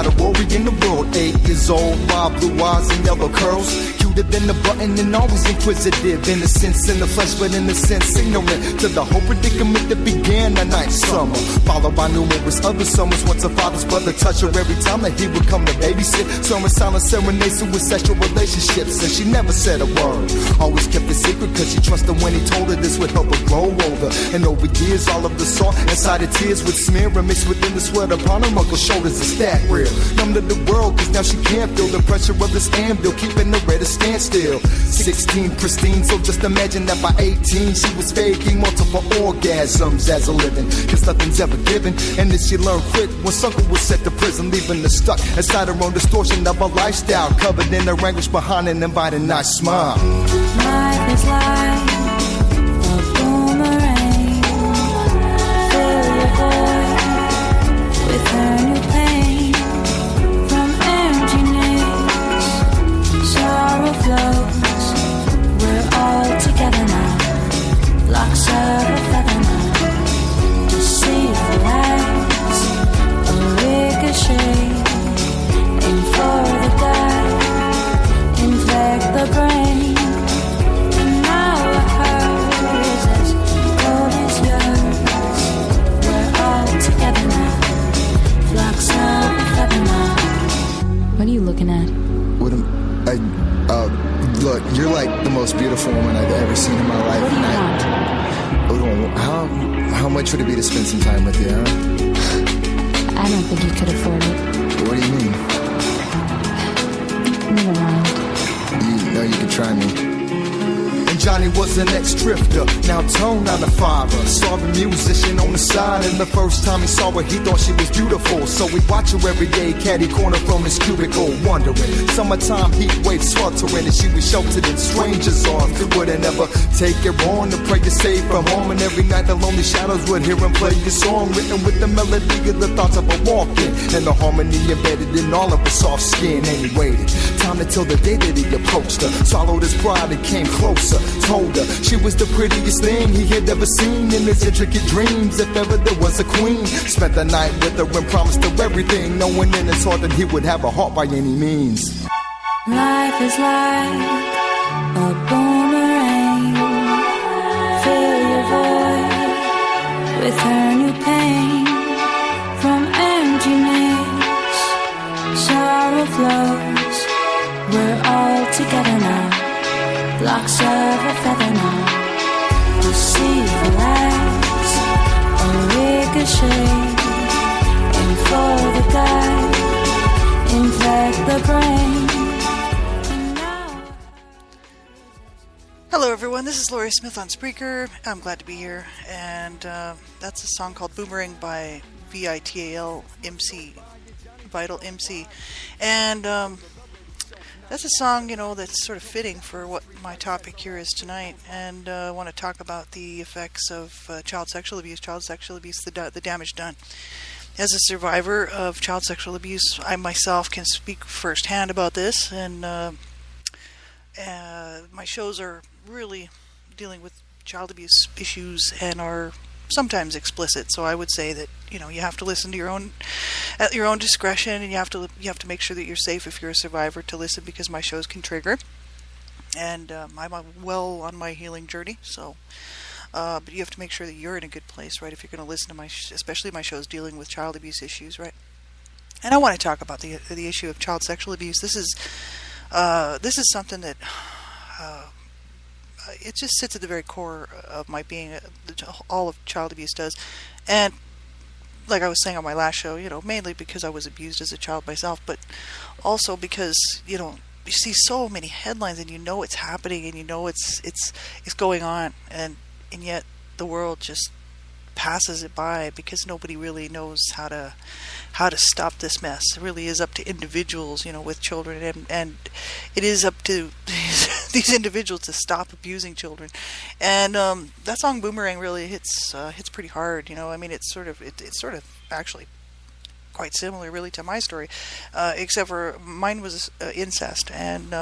got a worry in the world. 8 years old, wild blue eyes and yellow curls. Cuter than the button and always inquisitive. Innocence in the flesh, but innocence ignorant to the whole predicament that began the ninth summer. Followed by numerous other summers. Once her father's brother touched her every time that he would come to babysit. Summer silent serenades with sexual relationships. And she never said a word. Always kept it secret cause she trusted when he told her this would help her grow older. And over years, all of the salt inside her tears would smear and mix within the sweat upon her uncle's shoulders is that real. Numb to the world cause now she can't feel the pressure of this anvil, keeping her at a standstill. 16 pristine, so just imagine that by 18 she was faking multiple orgasms as a living. Cause nothing's ever given, and then she learned quick when Sucker was sent to prison, leaving her stuck inside her own distortion of a lifestyle, covered in her anguish behind an inviting nice smile. Life is like a boomerang. Fill your void with her new pain. From emptiness, sorrow flows. We're all together now. Locks of a feather now. Deceive the lights, a ricochet. Aim for the gut, infect the brain. And now our heart is as cold as yours. We're all together now. Flocks of a feather now. What are you looking at? What am look, you're like the most beautiful woman I've ever seen in my life. What do you want? How much would it be to spend some time with you, huh? I don't think you could afford it. What do you mean? Never mind. You know you could try me. Johnny was an ex-drifter, now turned on the father. Starving musician on the side, and the first time he saw her, he thought she was beautiful. So we watch her every day, caddy corner from his cubicle, wondering. Summertime heat wave sweltering, and she was sheltered in strangers' arms. Wouldn't ever take it wrong to pray to save from harm. And every night the lonely shadows would hear him play a song, written with the melody of the thoughts of her walking, and the harmony embedded in all of her soft skin. And he waited, time to tell the day that he approached her. Swallowed his pride and came closer. Told her she was the prettiest thing he had ever seen in his intricate dreams. If ever there was a queen, spent the night with her and promised her everything, knowing in his heart that he would have a heart by any means. Life is like a boomerang. Fill your void with her new pain. From emptiness, sorrow flows. We're all together now. Blocks of a feather now. Deceive the lights, a ricochet. Aim for the gut, infect the brain. Hello everyone, this is Laurie Smith on Spreaker. I'm glad to be here, and that's a song called Boomerang by VITAL MC, Vital MC, and that's a song, that's sort of fitting for what my topic here is tonight, and I want to talk about the effects of child sexual abuse, the damage done. As a survivor of child sexual abuse, I myself can speak firsthand about this, and my shows are really dealing with child abuse issues and are sometimes explicit, so I would say that you have to listen to your own at your own discretion, and you have to make sure that you're safe if you're a survivor to listen, because my shows can trigger, and I'm well on my healing journey. So, but you have to make sure that you're in a good place, right? If you're going to listen to especially my shows dealing with child abuse issues, right? And I want to talk about the issue of child sexual abuse. This is something that. It just sits at the very core of my being. All of child abuse does, and like I was saying on my last show, mainly because I was abused as a child myself, but also because you see so many headlines, and it's happening, and it's going on, and yet the world just passes it by because nobody really knows how to stop this mess. It really is up to individuals, with children, and it is up to these individuals to stop abusing children. And that song Boomerang really hits pretty hard. It's sort of actually quite similar really to my story, except for mine was incest, and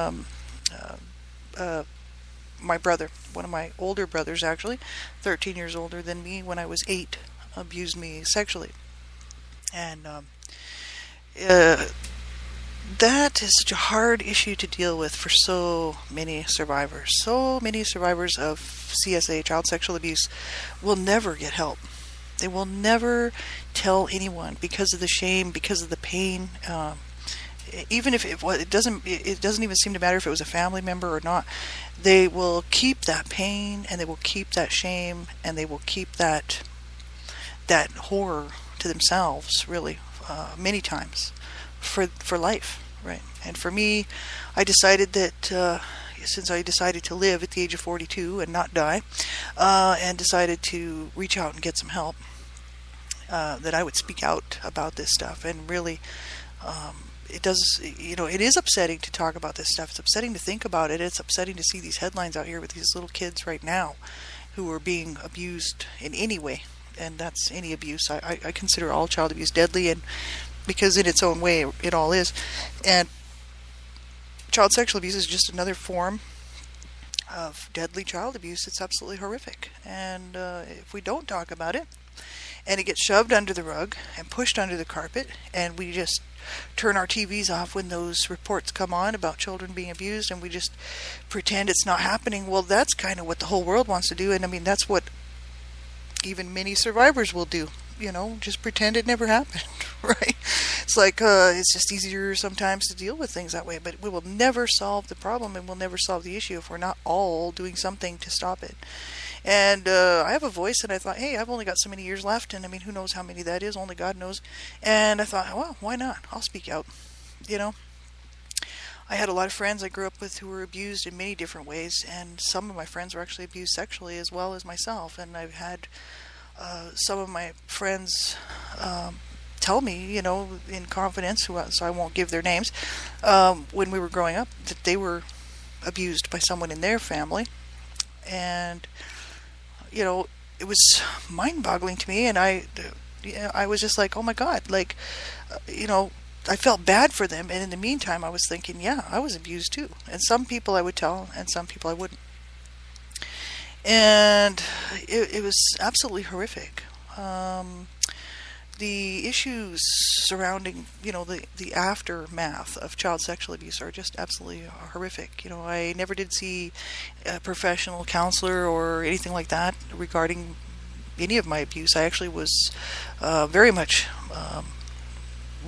my brother, one of my older brothers actually, 13 years older than me when I was 8, abused me sexually. And that is such a hard issue to deal with for so many survivors. So many survivors of CSA, child sexual abuse, will never get help. They will never tell anyone because of the shame, because of the pain. Even if it doesn't even seem to matter if it was a family member or not. They will keep that pain, and they will keep that shame, and they will keep that horror to themselves, really, many times, for life, right? And for me, I decided that since I decided to live at the age of 42 and not die, and decided to reach out and get some help, that I would speak out about this stuff. And really, it is upsetting to talk about this stuff. It's upsetting to think about it. It's upsetting to see these headlines out here with these little kids right now who are being abused in any way. And that's any abuse. I consider all child abuse deadly, and because in its own way it all is. And child sexual abuse is just another form of deadly child abuse. It's absolutely horrific. And if we don't talk about it, and it gets shoved under the rug and pushed under the carpet, and we just turn our TVs off when those reports come on about children being abused, and we just pretend it's not happening, well, that's kind of what the whole world wants to do. And I mean, that's what even many survivors will do, just pretend it never happened, right? It's like, it's just easier sometimes to deal with things that way, but we will never solve the problem, and we'll never solve the issue if we're not all doing something to stop it. And I have a voice, and I thought, hey, I've only got so many years left, and I mean, who knows how many that is? Only God knows. And I thought, well, why not? I'll speak out. I had a lot of friends I grew up with who were abused in many different ways, and some of my friends were actually abused sexually as well as myself. And I've had some of my friends tell me, in confidence, so I won't give their names, when we were growing up, that they were abused by someone in their family. And it was mind-boggling to me, and I was just like, oh my God, I felt bad for them. And in the meantime, I was thinking, yeah, I was abused too. And some people I would tell, and some people I wouldn't. And it was absolutely horrific. The issues surrounding, the aftermath of child sexual abuse are just absolutely horrific. I never did see a professional counselor or anything like that regarding any of my abuse. I actually was very much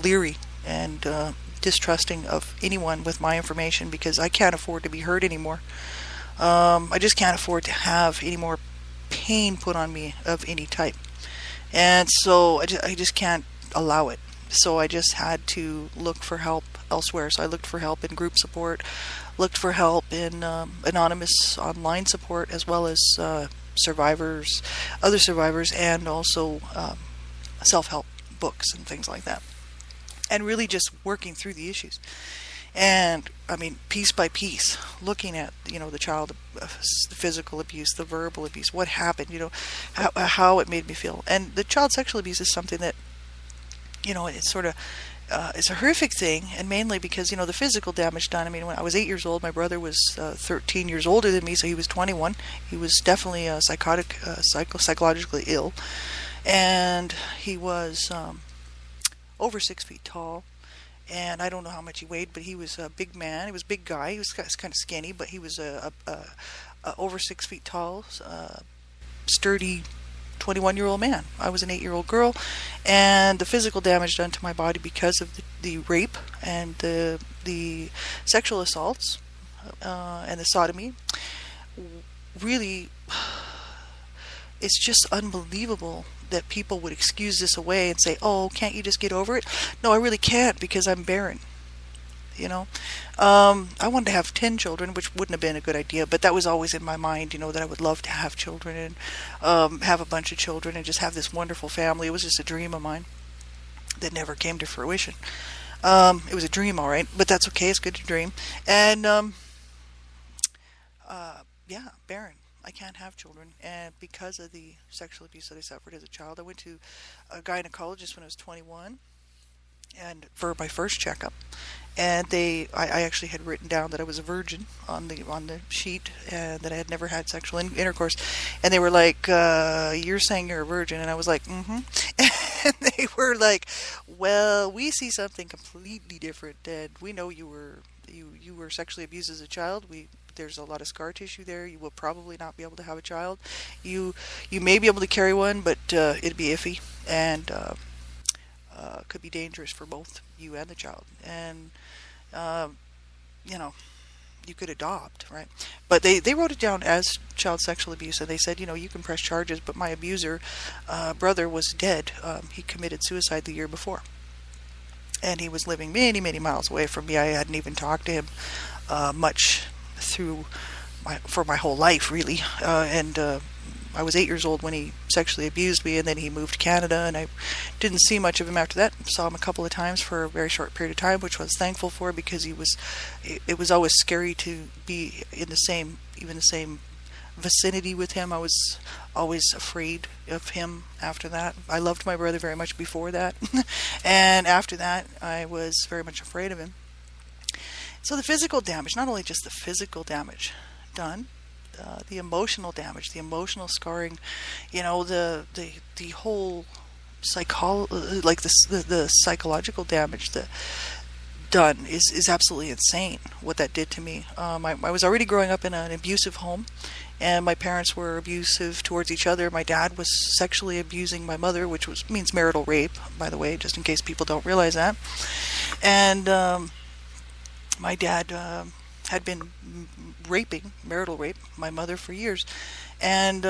leery and distrusting of anyone with my information, because I can't afford to be hurt anymore. I just can't afford to have any more pain put on me of any type. And so I just can't allow it. So I just had to look for help elsewhere. So I looked for help in group support, looked for help in anonymous online support, as well as survivors, other survivors, and also self-help books and things like that. And really just working through the issues. And I mean, piece by piece, looking at the child, the physical abuse, the verbal abuse, what happened, how it made me feel. And the child sexual abuse is something that, it's sort of it's a horrific thing, and mainly because the physical damage done. I mean, when I was 8 years old, my brother was 13 years older than me, so he was 21. He was definitely psychologically ill, and he was over 6 feet tall. And I don't know how much he weighed, but he was a big man. He was a big guy. He was kind of skinny, but he was over 6 feet tall, sturdy 21-year-old man. I was an 8-year-old girl, and the physical damage done to my body because of the rape and the sexual assaults and the sodomy, really, it's just unbelievable that people would excuse this away and say, oh, can't you just get over it? No, I really can't, because I'm barren. I wanted to have 10 children, which wouldn't have been a good idea, but that was always in my mind, that I would love to have children and have a bunch of children and just have this wonderful family. It was just a dream of mine that never came to fruition. It was a dream, all right, but that's okay. It's good to dream. And barren. I can't have children, and because of the sexual abuse that I suffered as a child, I went to a gynecologist when I was 21, and for my first checkup, and I actually had written down that I was a virgin on the sheet, and that I had never had sexual intercourse, and they were like, "You're saying you're a virgin," and I was like, "Mm-hmm." And they were like, well, we see something completely different, and we know you were sexually abused as a child. There's a lot of scar tissue there. You will probably not be able to have a child. You may be able to carry one, but it'd be iffy, and could be dangerous for both you and the child. And you know, you could adopt, right? But they wrote it down as child sexual abuse, and they said, you can press charges, but my abuser brother was dead. He committed suicide the year before, and he was living many, many miles away from me. I hadn't even talked to him much for my whole life, really. And I was 8 years old when he sexually abused me, and then he moved to Canada, and I didn't see much of him after that. Saw him a couple of times for a very short period of time, which I was thankful for, because it was always scary to be in the same vicinity with him. I was always afraid of him after that. I loved my brother very much before that, and after that, I was very much afraid of him. So the physical damage, not only just the physical damage done, the emotional damage, the emotional scarring, the whole the psychological damage that done is absolutely insane. What that did to me. I was already growing up in an abusive home, and my parents were abusive towards each other. My dad was sexually abusing my mother, which means marital rape, by the way, just in case people don't realize that. And my dad had been marital rape, my mother for years, and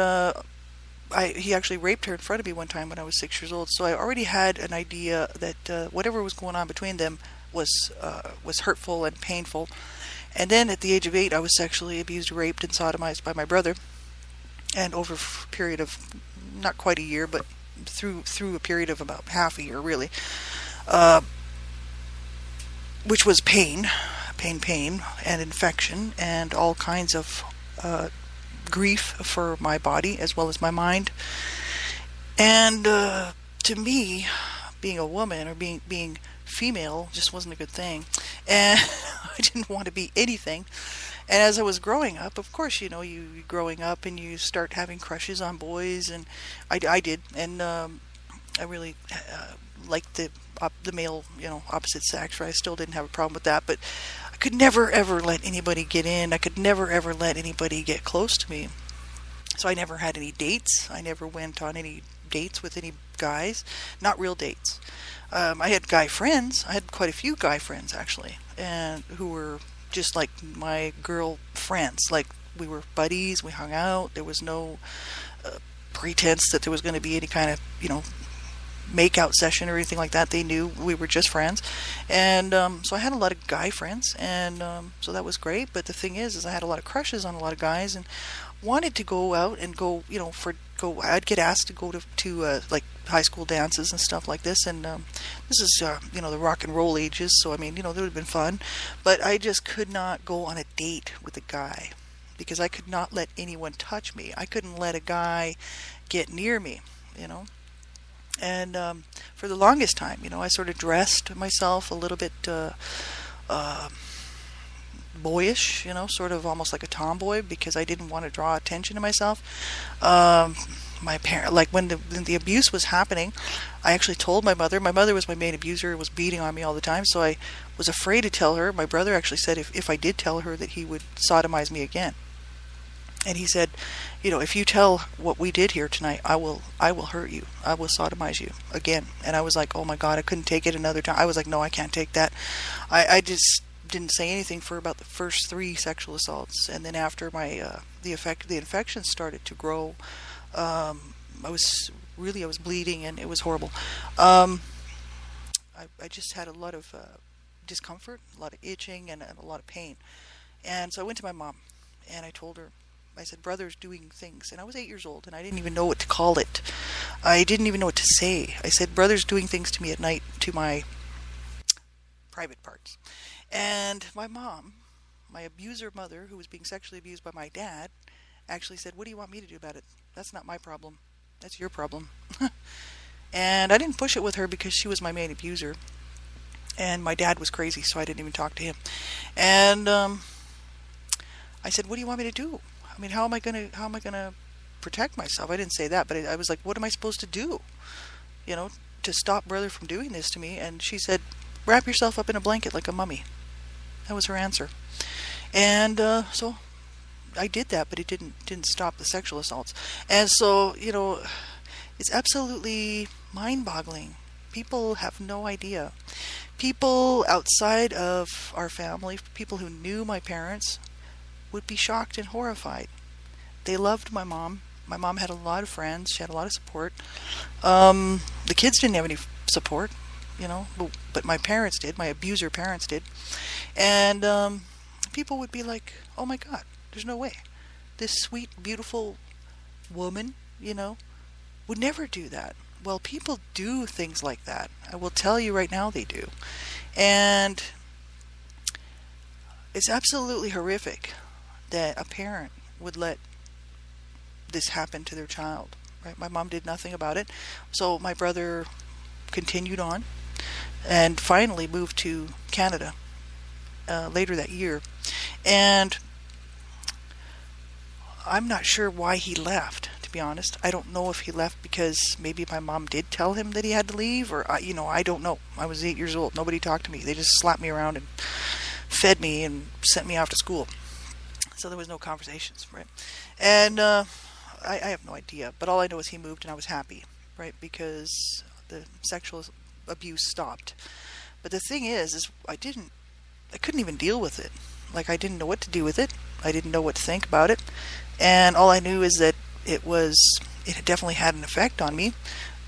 he actually raped her in front of me one time when I was 6 years old. So I already had an idea that whatever was going on between them was hurtful and painful. And then at the age of 8, I was sexually abused, raped, and sodomized by my brother, and over a period of not quite a year, but through a period of about half a year, really, which was pain, and infection, and all kinds of grief for my body as well as my mind. And to me, being a woman or being female just wasn't a good thing, and I didn't want to be anything. And as I was growing up, of course, you growing up and you start having crushes on boys, and I did, and I really liked the male, opposite sex. Right? I still didn't have a problem with that, but I could never ever let anybody get in. I could never ever let anybody get close to me. So I never had any dates. I never went on any dates with any guys, not real dates. I had guy friends. I had quite a few guy friends, actually, and who were just like my girl friends. Like, we were buddies, we hung out. There was no pretense that there was going to be any kind of, make-out session or anything like that. They knew we were just friends. And so I had a lot of guy friends, and so that was great. But the thing is I had a lot of crushes on a lot of guys, and wanted to go out and go, I'd get asked to go to like high school dances and stuff like this, and this is the rock and roll ages, so that would have been fun. But I just could not go on a date with a guy, because I could not let anyone touch me. I couldn't let a guy get near me, And for the longest time, I sort of dressed myself a little bit boyish, sort of almost like a tomboy, because I didn't want to draw attention to myself. My parent, like when the abuse was happening, I actually told my mother. My mother was my main abuser, was beating on me all the time, so I was afraid to tell her. My brother actually said if I did tell her, that he would sodomize me again. And he said, if you tell what we did here tonight, I will hurt you. I will sodomize you again. And I was like, oh my God, I couldn't take it another time. I was like, no, I can't take that. I just didn't say anything for about the first 3 sexual assaults. And then after my the infection started to grow, I was bleeding, and it was horrible. I just had a lot of discomfort, a lot of itching, and a lot of pain. And so I went to my mom, and I told her, I said, brother's doing things. And I was 8 years old, and I didn't even know what to call it. I didn't even know what to say. I said, brother's doing things to me at night, to my private parts. And my mom, my abuser mother, who was being sexually abused by my dad, actually said, what do you want me to do about it? That's not my problem. That's your problem. And I didn't push it with her, because she was my main abuser. And my dad was crazy, so I didn't even talk to him. And I said, what do you want me to do? How am I gonna protect myself? I didn't say that, but I was like, what am I supposed to do? to stop brother from doing this to me, and she said, wrap yourself up in a blanket like a mummy. That was her answer. And so I did that, but it didn't stop the sexual assaults. And so, it's absolutely mind-boggling. People have no idea. People outside of our family, people who knew my parents, would be shocked and horrified. They loved my mom. My mom had a lot of friends. She had a lot of support. The kids didn't have any support, but my parents did. My abuser parents did. And people would be like, oh my God, there's no way. This sweet, beautiful woman, would never do that. Well, people do things like that. I will tell you right now they do. And it's absolutely horrific that a parent would let this happen to their child. Right? My mom did nothing about it. So my brother continued on and finally moved to Canada later that year. And I'm not sure why he left, to be honest. I don't know if he left because maybe my mom did tell him that he had to leave, or I don't know. I was 8 years old. Nobody talked to me. They just slapped me around and fed me and sent me off to school. So there was no conversations, right? And I have no idea. But all I know is he moved and I was happy, right? Because the sexual abuse stopped. But the thing is I couldn't even deal with it. Like, I didn't know what to do with it. I didn't know what to think about it. And all I knew is that it definitely had an effect on me.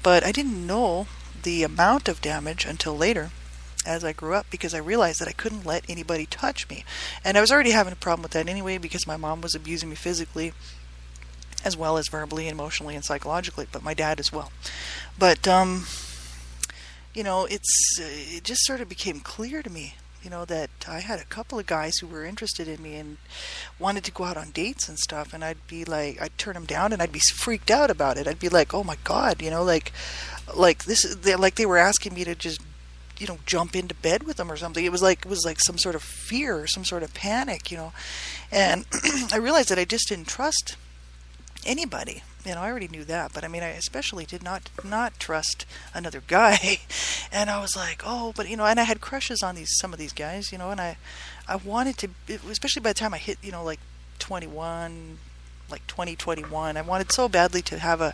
But I didn't know the amount of damage until later as I grew up, because I realized that I couldn't let anybody touch me. And I was already having a problem with that anyway, because my mom was abusing me physically as well as verbally, emotionally, and psychologically, but my dad as well. But, it just sort of became clear to me, that I had a couple of guys who were interested in me and wanted to go out on dates and stuff, and I'd turn them down, and I'd be freaked out about it. I'd be like, oh my God, like they were asking me to just, jump into bed with them or something. It was like some sort of fear or some sort of panic, and I realized that I just didn't trust anybody. I already knew that, but I especially did not trust another guy. And I was like, oh, but and I had crushes on some of these guys, and I wanted to, especially by the time I hit, like 21, like 2021, I wanted so badly to have a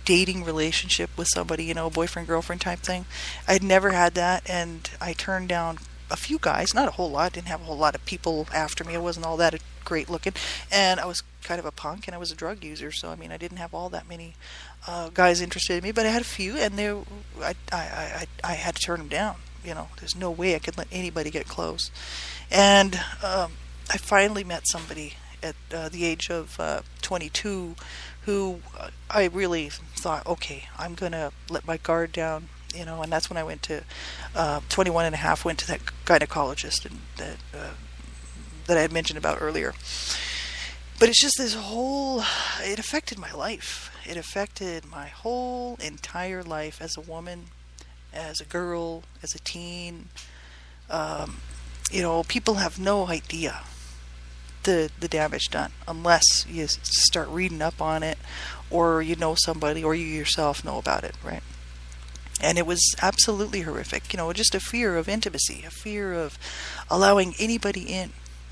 dating relationship with somebody, boyfriend girlfriend type thing. I'd never had that, and I turned down a few guys, not a whole lot. Didn't have a whole lot of people after me. I wasn't all that great looking, and I was kind of a punk, and I was a drug user, so I didn't have all that many guys interested in me, but I had a few, and I had to turn them down. There's no way I could let anybody get close. And I finally met somebody at the age of 22 who I really thought, okay, I'm gonna let my guard down. And that's when I went to 21 and a half, went to that gynecologist and that I had mentioned about earlier. But it's just it affected my life. It affected my whole entire life as a woman, as a girl, as a teen. People have no idea the damage done unless you start reading up on it, or somebody, or you yourself know about it, right? And it was absolutely horrific, just a fear of intimacy, a fear of allowing anybody in,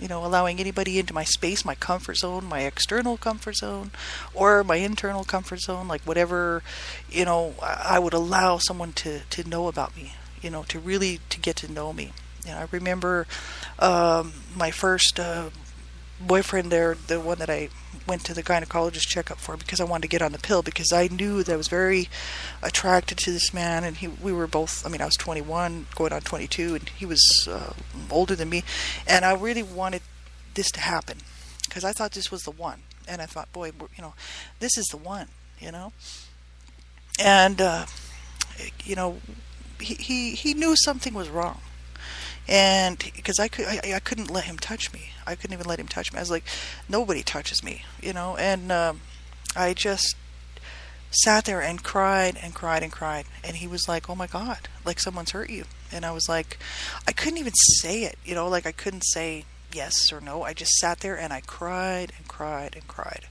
allowing anybody into my space, my comfort zone, my external comfort zone, or my internal comfort zone, like whatever, I would allow someone to know about me, to get to know me. I remember my first boyfriend there, the one that I went to the gynecologist checkup for, because I wanted to get on the pill, because I knew that I was very attracted to this man, and we were both, I was 21 going on 22, and he was older than me, and I really wanted this to happen, because I thought this was the one, and I thought, boy, this is the one, and he knew something was wrong. And because I couldn't let him touch me. I couldn't even let him touch me. I was like, nobody touches me, and I just sat there and cried and cried and cried. And he was like, oh my God, like someone's hurt you. And I was like, I couldn't even say it, like I couldn't say yes or no. I just sat there and I cried and cried and cried.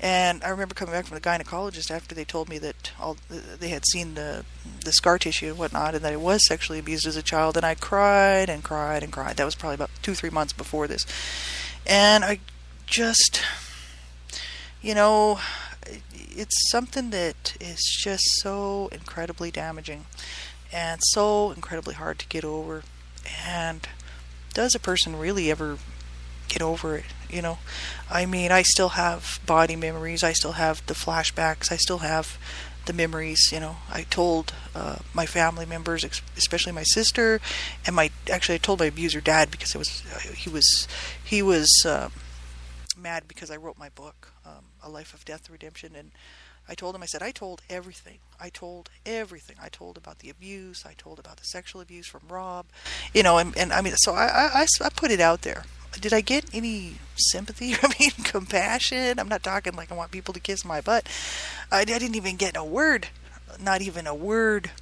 And I remember coming back from the gynecologist after they told me that they had seen the scar tissue and whatnot, and that I was sexually abused as a child. And I cried and cried and cried. That was probably about 2-3 months before this. And I just, it's something that is just so incredibly damaging and so incredibly hard to get over. And does a person really ever get over it? I mean, I still have body memories. I still have the flashbacks. I still have the memories. I told my family members, especially my sister, and I told my abuser dad, because he was mad because I wrote my book, A Life of Death Redemption, and I told him, I said, I told everything. I told everything. I told about the abuse. I told about the sexual abuse from Rob, and I mean, so I put it out there. Did I get any sympathy? I mean, compassion? I'm not talking like I want people to kiss my butt. I didn't even get a word. Not even a word.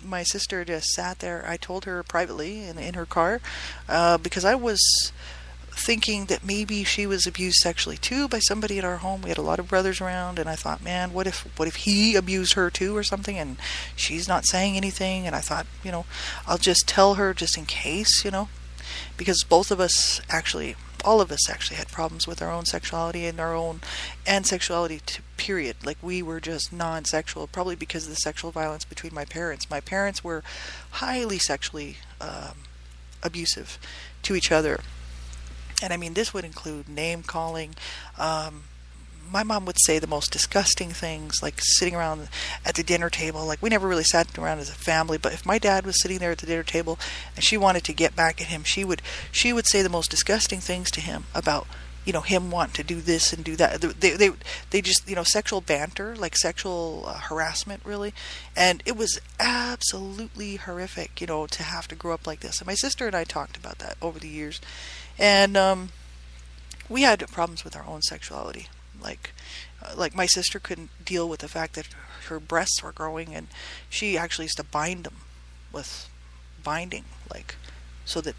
My sister just sat there. I told her privately in her car, because I was thinking that maybe she was abused sexually too by somebody in our home. We had a lot of brothers around, and I thought, man, what if he abused her too or something, and she's not saying anything? And I thought, I'll just tell her just in case, because all of us actually had problems with our own sexuality and sexuality period. Like, we were just non-sexual, probably because of the sexual violence between my parents. My parents were highly sexually abusive to each other. And I mean, this would include name calling. My mom would say the most disgusting things, like sitting around at the dinner table. Like, we never really sat around as a family, but if my dad was sitting there at the dinner table and she wanted to get back at him, she would say the most disgusting things to him about, him wanting to do this and do that. They just, sexual banter, like sexual harassment, really. And it was absolutely horrific, to have to grow up like this. And my sister and I talked about that over the years. And we had problems with our own sexuality. Like my sister couldn't deal with the fact that her breasts were growing, and she actually used to bind them with binding, so that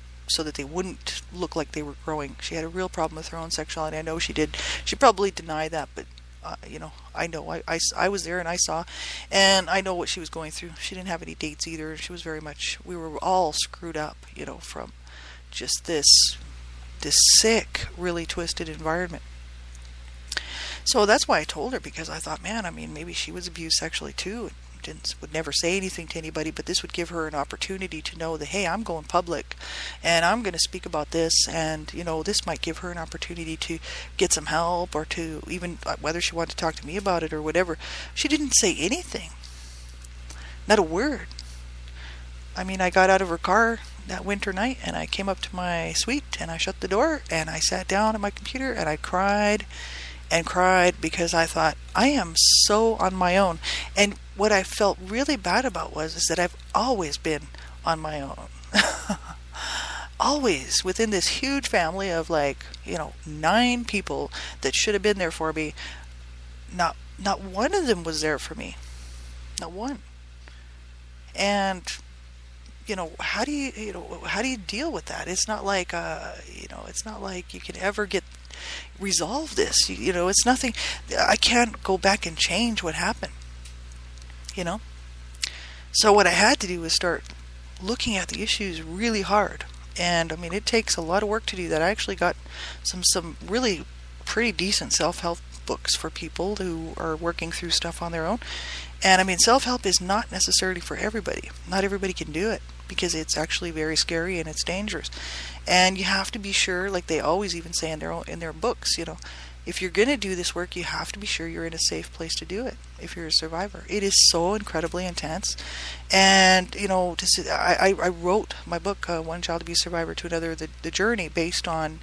they wouldn't look like they were growing. She had a real problem with her own sexuality. I know she did. She probably denied that, but I know. I was there and I saw, and I know what she was going through. She didn't have any dates either. She was we were all screwed up, from just this sick, really twisted environment. So that's why I told her, because I thought, man, I mean, maybe she was abused sexually too, and would never say anything to anybody, but this would give her an opportunity to know that, hey, I'm going public, and I'm going to speak about this, and, this might give her an opportunity to get some help, or to even, whether she wanted to talk to me about it or whatever. She didn't say anything. Not a word. I mean, I got out of her car that winter night, and I came up to my suite, and I shut the door, and I sat down at my computer, and I cried and cried, because I thought, I am so on my own. And what I felt really bad about is that I've always been on my own. Always, within this huge family of 9 people that should have been there for me. Not one of them was there for me. Not one. And how do you deal with that? It's not like it's not like you can ever resolve this. It's nothing. I can't go back and change what happened. So what I had to do was start looking at the issues really hard. And I mean, it takes a lot of work to do that. I actually got some really pretty decent self-help books for people who are working through stuff on their own. And I mean, self-help is not necessarily for everybody. Not everybody can do it, because it's actually very scary and it's dangerous. And you have to be sure, like they always even say in their books, if you're going to do this work, you have to be sure you're in a safe place to do it. If you're a survivor, it is so incredibly intense. And I wrote my book, One Child Abuse Survivor to Another, the journey, based on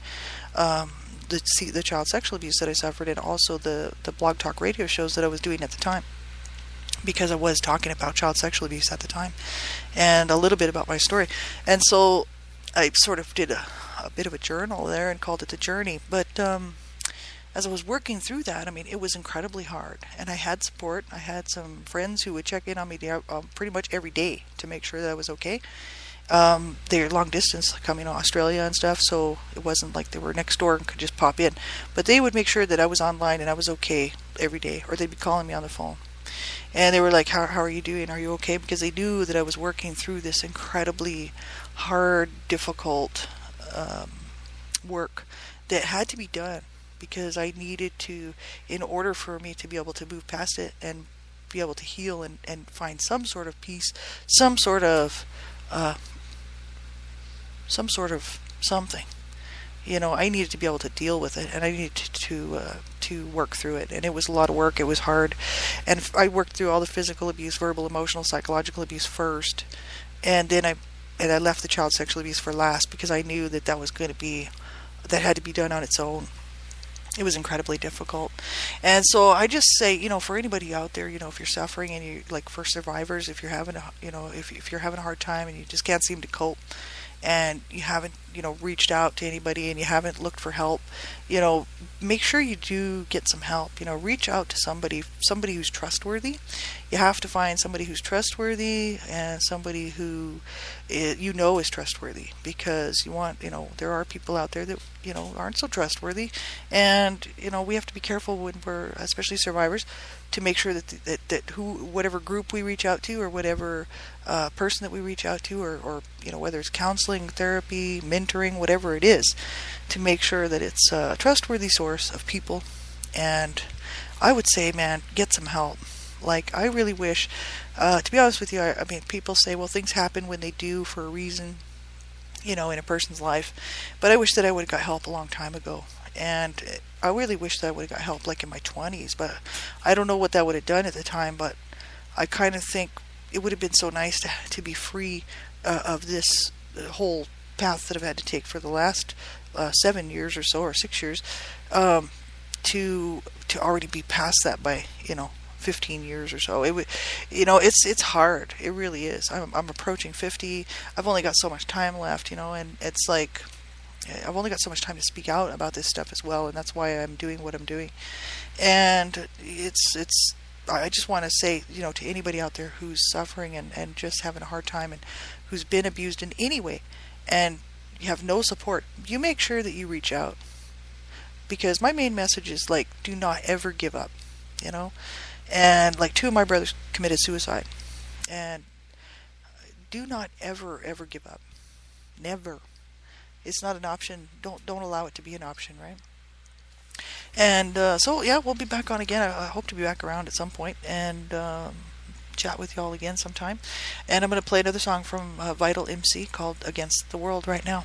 the child sexual abuse that I suffered, and also the blog talk radio shows that I was doing at the time, because I was talking about child sexual abuse at the time, and a little bit about my story. And so I sort of did a bit of a journal there and called it The Journey. But as I was working through that, I mean, it was incredibly hard. And I had support. I had some friends who would check in on me pretty much every day to make sure that I was okay. They're long distance, coming to Australia and stuff, so it wasn't like they were next door and could just pop in. But they would make sure that I was online and I was okay every day, or they'd be calling me on the phone. And they were like, how are you doing? Are you okay? Because they knew that I was working through this incredibly hard, difficult work that had to be done, because I needed to, in order for me to be able to move past it and be able to heal and find some sort of peace, some sort of something. You know, I needed to be able to deal with it, and I needed to work through it. And it was a lot of work. It was hard. And I worked through all the physical abuse, verbal, emotional, psychological abuse first. And then I left the child sexual abuse for last, because I knew that that had to be done on its own. It was incredibly difficult. And so I just say, you know, for anybody out there, you know, if you're suffering, and you, like, for survivors, if you're having if you're having a hard time and you just can't seem to cope, and you haven't, you know, reached out to anybody, and you haven't looked for help, you know, make sure you do get some help. You know, reach out to somebody who's trustworthy. You have to find somebody who's trustworthy, and somebody who you know is trustworthy, because there are people out there that, you know, aren't so trustworthy, and, you know, we have to be careful when we're, especially survivors, to make sure that whatever group we reach out to, or whatever person that we reach out to, or you know, whether it's counseling, therapy, mentoring, whatever it is, to make sure that it's a trustworthy source of people. And I would say, man, get some help. Like, I really wish, to be honest with you, I mean, people say, well, things happen when they do for a reason, you know, in a person's life. But I wish that I would have got help a long time ago. And I really wish that I would have got help, like, in my 20s. But I don't know what that would have done at the time. But I kind of think it would have been so nice to be free of this whole path that I've had to take for the last 7 years or so, or 6 years, to already be past that by, you know, 15 years or so. It would, you know, it's hard. It really is. I'm approaching 50. I've only got so much time left, you know, and it's like, I've only got so much time to speak out about this stuff as well, and that's why I'm doing what I'm doing. And I just want to say, you know, to anybody out there who's suffering and just having a hard time, and who's been abused in any way, and you have no support, you make sure that you reach out. Because my main message is, like, do not ever give up, you know. And, like, 2 of my brothers committed suicide. And do not ever give up. Never. It's not an option. Don't allow it to be an option, right? And so, yeah, we'll be back on again. I hope to be back around at some point and chat with y'all again sometime. And I'm going to play another song from Vital MC called Against the World right now.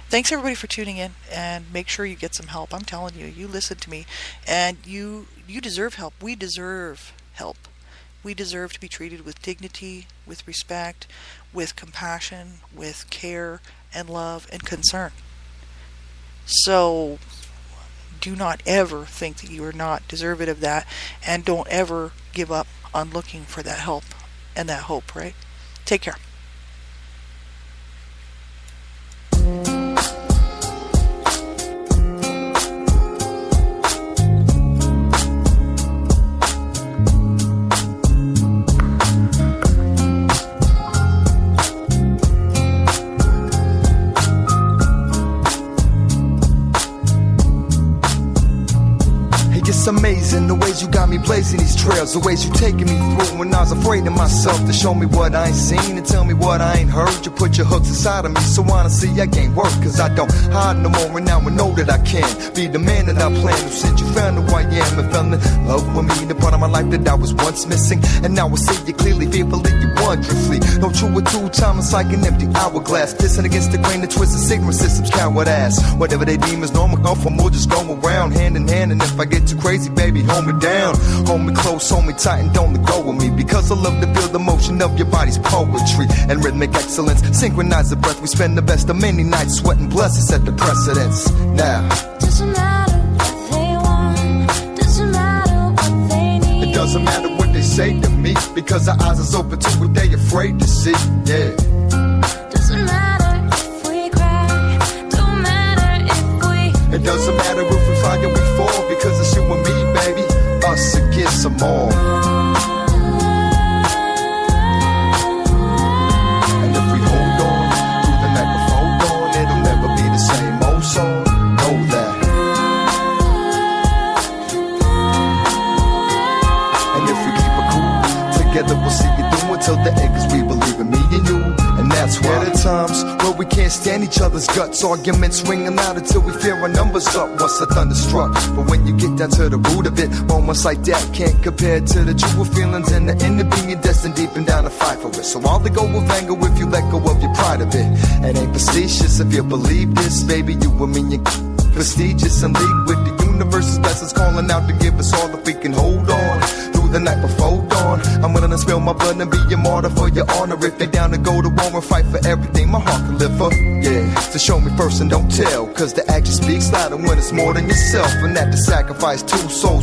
Thanks, everybody, for tuning in, and make sure you get some help. I'm telling you, you listen to me, and you deserve help. We deserve help. We deserve to be treated with dignity, with respect, with compassion, with care and love and concern. So do not ever think that you are not deserving of that, and don't ever give up on looking for that help and that hope, right? Take care. It's amazing the ways you got me blazing these trails, the ways you taking me through when I was afraid of myself, to show me what I ain't seen and tell me what I ain't heard. You put your hooks inside of me, so honestly I can't work, cause I don't hide no more, and now I know that I can be the man that I planned. Since you found who I am and fell in love with me, the part of my life that I was once missing, and now I see you clearly, fearfully you wonderously. No true or two, time is like an empty hourglass, pissing against the grain, the twisted signal systems, coward ass. Whatever they deem is normal, go from, we'll just go around hand in hand, and if I get too crazy, baby, hold me down, hold me close, hold me tight, and don't let go of me, because I love to feel the motion of your body's poetry and rhythmic excellence. Synchronize the breath, we spend the best of many nights sweating, bless it, set the precedence. Now Doesn't matter what they want, doesn't matter what they need. it doesn't matter what they say to me, because our eyes is open to what they afraid to see. Yeah. Doesn't matter if we cry, don't matter if we It doesn't matter if we fly or we fall, because it's you and me, baby, us against them all. And if we hold on through the night before dawn, it'll never be the same old song. Know that. together, we'll see it through until the end, 'cause we believe in me and you. And that's why there are times where we can't stand each other's guts. Arguments ringing loud until we fear our numbers up once the thunder struck. But when you get down to the root of it, moments like that can't compare to the true feelings and the end of being destined deep and down to fight for it. So I'll let go of anger if you let go of your pride of it. And ain't facetious if you believe this, baby. You and me, you prestigious and league with the universe's blessings calling out to give us all if we can hold on through the night before dawn. I'm willing to spill my blood and be a martyr for your honor. If you're down to go to war and fight for everything my heart can live for, yeah. So show me first and don't tell, 'cause the action speaks louder when it's more than yourself, and that to sacrifice two souls